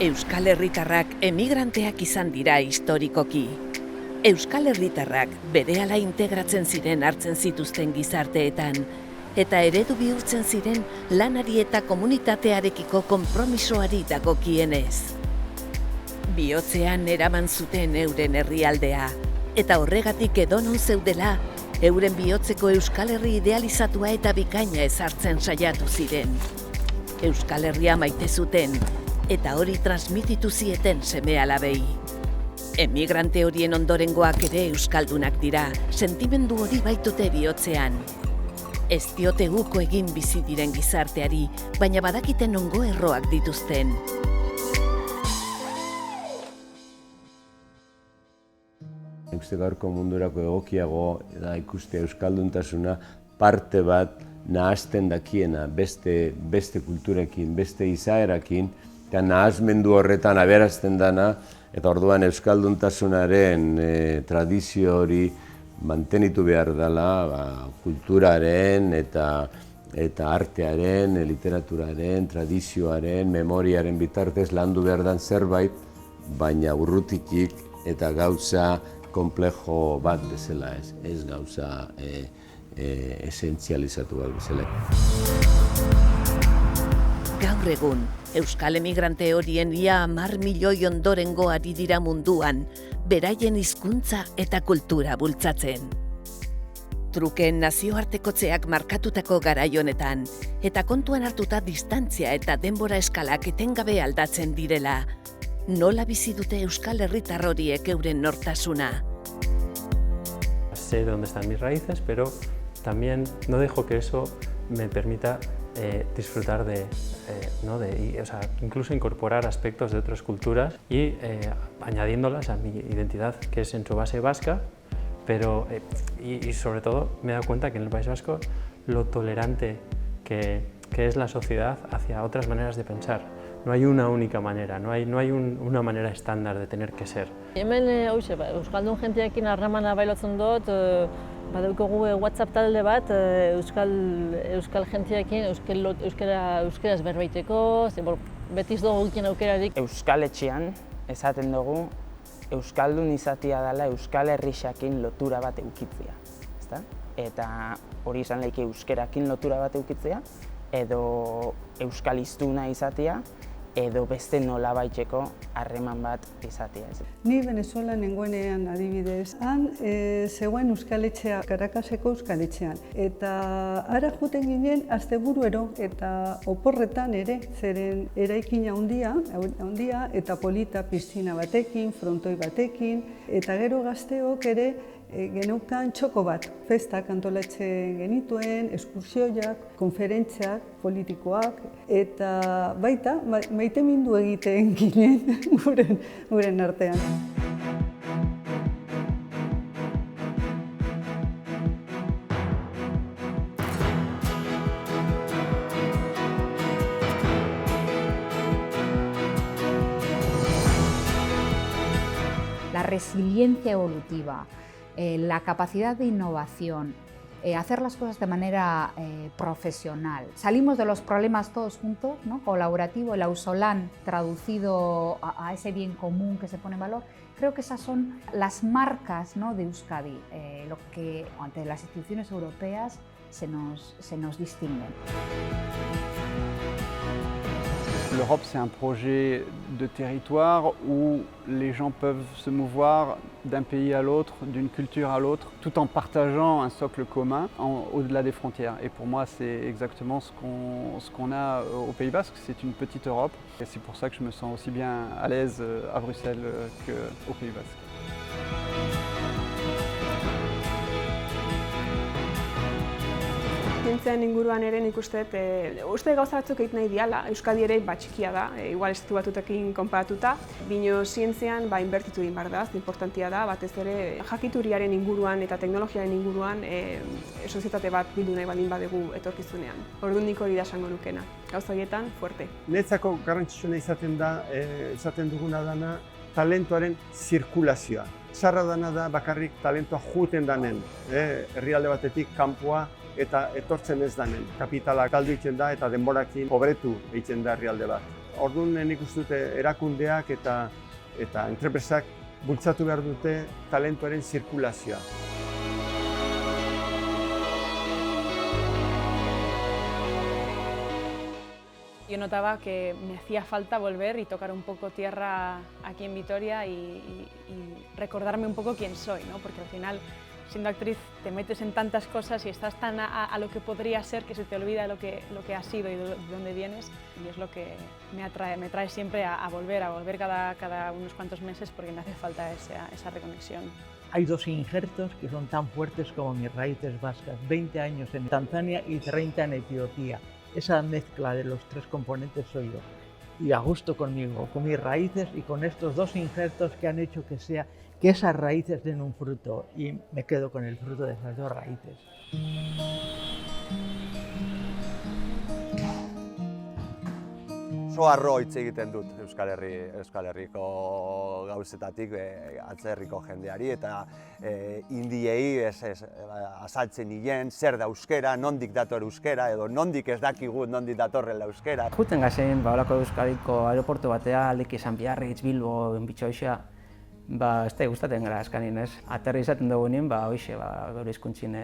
Euskal Herritarrak emigranteak izan dira historikoki. Euskal Herritarrak berehala integratzen ziren hartzen zituzten gizarteetan, eta eredu bihurtzen ziren lanari eta komunitatearekiko konpromisoari dagokienez. Bihotzean eraman zuten euren herrialdea, eta horregatik edonon zeudela, euren bihotzeko Euskal Herri idealizatua eta bikaina ezartzen saiatu ziren. Euskal Herria maite zuten, eta hori transmititu zieten seme-alabei. Emigrante horien ondorengoak ere euskaldunak dira, sentimendu hori baitute bihotzean. Ez diote uko egin bizi diren gizarteari, baina badakiten ongo erroak dituzten. Uste gaurko mundurako egokiago da ikuste euskalduntasuna parte bat nahasten dakiena beste kulturekin, beste izaerakin, eta nahasmendu horretan aberazten dana, eta orduan euskalduntasunaren tradizio hori mantenitu behar dela kulturaren eta artearen, literaturaren, tradizioaren, memoriaren bitartez landu behar den zerbait, baina urrutikik eta gauza komplejo bat bezala ez gauza esentzializatu bat bezala. Gaur egun, Euskal emigrante horien ia 10 milioi ondorengo ari dira munduan, beraien hizkuntza eta kultura bultzatzen. Trukeen nazioartekotzeak markatutako garai honetan, eta kontuan hartuta distantzia eta denbora eskalak etengabe aldatzen direla, nola bizi dute Euskal Herritar horiek euren nortasuna? Sé dónde están mis raíces, pero también no dejo que eso me permita disfrutar incluso incorporar aspectos de otras culturas y añadiéndolas a mi identidad, que es en su base vasca, pero y sobre todo me he dado cuenta que en el País Vasco lo tolerante que es la sociedad hacia otras maneras de pensar. No hay una única manera, no hay una manera estándar de tener que ser. Hemen euskaldun jenteekin harremana bailotzen dut, badaukagu WhatsApp talde bat euskal jenteekin euskaraz berbaiteko, betiz dugu gukien aukerarik. Euskal etxean esaten dugu euskaldun izatea dela Euskal Herrixakin lotura bat eukitzea, ezta? Eta hori izan leike euskerakin lotura bat eukitzea, edo euskal hiztuna izatea, edo beste nolabaiteko harreman bat izatea. Ni Venezuelan nengoenean adibidez, han zegoen euskaletxea, Caracaseko euskaletxean. Eta ara juten ginen asteburuero eta oporretan ere, zeren eraikina handia eta polita piztina batekin, frontoi batekin, eta gero gazteok ere geneukan txoko bat, festak antolatzen genituen, eskursioak, konferentziak, politikoak, eta baita maitemindu egiten ginen guren artean. La resiliencia evolutiva, la capacidad de innovación, hacer las cosas de manera profesional. Salimos de los problemas todos juntos, ¿no? Colaborativo, el ausolán traducido a ese bien común que se pone en valor. Creo que esas son las marcas, ¿no?, de Euskadi, lo que ante las instituciones europeas se nos distinguen. L'Europe, c'est un projet de territoire où les gens peuvent se mouvoir d'un pays à l'autre, d'une culture à l'autre, tout en partageant un socle commun au-delà des frontières. Et pour moi, c'est exactement ce qu'on a au Pays Basque. C'est une petite Europe. Et c'est pour ça que je me sens aussi bien à l'aise à Bruxelles qu'au Pays Basque. Zientziaren inguruan ere nik uste gauza batzuk egiten nahi diala, Euskadi ere txikia da, igual estatu batutekin konparatuta, bino zientzian inbertitu egin behar da, importantia da, batez ere jakituriaren inguruan eta teknologiaren inguruan sozietate bat bildu nahi baldin badegu etorkizunean. Orduan nik hori da esango nukena, gauza horietan fuerte. Niretzako garrantzitsuna izaten duguna dana talentoaren zirkulazioa. Txarra dana da bakarrik talentoa juten danen, herrialde batetik kanpoa eta etortzen ez danen. Kapitala galdu egiten da eta denborakin pobretu egiten da herrialde bat. Orduan nik uste dute erakundeak eta entrepresak bultzatu behar dute talentuaren zirkulazioa. Yo notaba que me hacía falta volver y tocar un poco tierra aquí en Vitoria y recordarme un poco quién soy, ¿no? Porque al final, siendo actriz, te metes en tantas cosas y estás tan a lo que podría ser que se te olvida lo que has sido y de dónde vienes, y es lo que me trae siempre a volver cada unos cuantos meses, porque me hace falta esa reconexión. Hay dos injertos que son tan fuertes como mis raíces vascas, 20 años en Tanzania y 30 en Etiopía. Esa mezcla de los tres componentes soy yo. Y a gusto conmigo, con mis raíces y con estos dos injertos que han hecho que esas raíces den un fruto, y me quedo con el fruto de esas dos raíces. Oso harro hitz egiten dut Euskal Herriko gauzetatik atzerriko jendeari eta indiei azaltzen nien zer da euskera, nondik dator euskera edo nondik ez dakigu nondik datorrela euskera. Juten gazen, holako Euskadiko aeroportu batea, aldeki San Biarritz, Bilbo, Bitxoixa, ez da gustatzen gara askanin, ez? Aterri izaten dugunin, hoixe, gaur hizkuntzin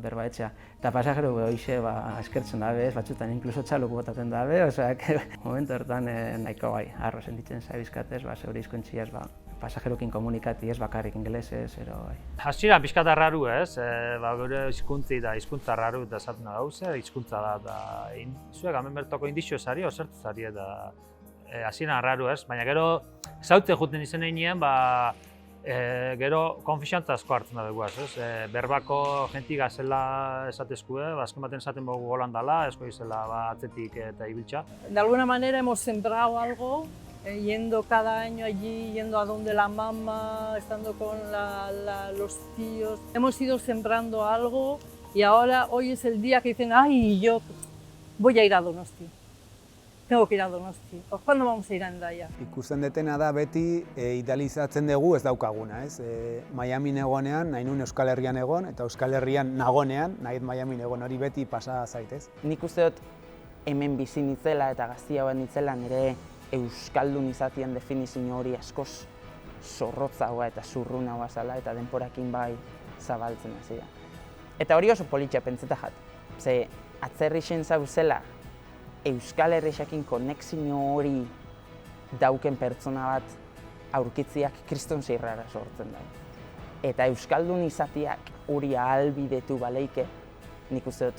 berba etxea. Eta pasajero hoixe eskertzen dabe, batzutan inkluso txaluk botaten dabe, osea, momentu hortan nahiko harro sentitzen zaibizkatez, zeure hizkuntziaz, pasajerokin komunikati, ez bakarrik ingelesez, ero bai. Hasieran pixkat arraru, ez? Gure hizkuntzi da hizkuntza arraru eta esaten da gauze, hizkuntza da, zuek hemen bertoko indizio zari, osertu zari, eta hasieran arraru, ez? Baina gero, zautze juten izen egin, gero konfiantza asko hartzen da dugu, ez? Berbako jentik gazela esatezkue, azken baten esaten bogu golandala, esko izela atzetik eta ibiltza. De alguna manera hemos sembrado algo, yendo cada año allí, yendo a donde la mamá, estando con los tíos. Hemos ido sembrando algo y ahora hoy es el día que dicen, ay, yo voy a ir a Donosti. Tengo que ir a Donosti. ¿Cuándo vamos a ir a Hendaya? Ikusten detena da beti idealizatzen dugu ez daukaguna, ez? Miamin egonean, nahi nun Euskal Herrian egon, eta Euskal Herrian nagonean, nahi Miamin egon, hori beti pasa zaitez. Nik uste dut hemen bizi nitzela eta gaztia bat nitzela nire euskaldun izatien definizio hori askoz zorrotzagoa eta zurrunagoa zela eta denporakin bai zabaltzen hasia. Eta hori oso politxa pentseta jat. Ze atzerrixen zauzela Euskal Herrixakin konexio hori dauken pertsona bat aurkitziak kriston zirrara sortzen da. Eta euskaldun izatiak hori ahalbidetu baleike, nik uste dut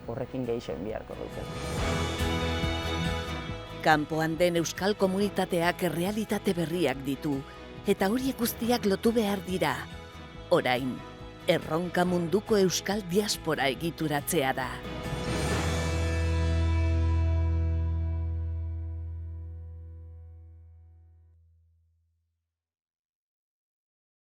horrekin gehixen biharko dute. Kanpoan den euskal komunitateak errealitate berriak ditu, eta horiek guztiak lotu behar dira. Orain, erronka munduko euskal diaspora egituratzea da.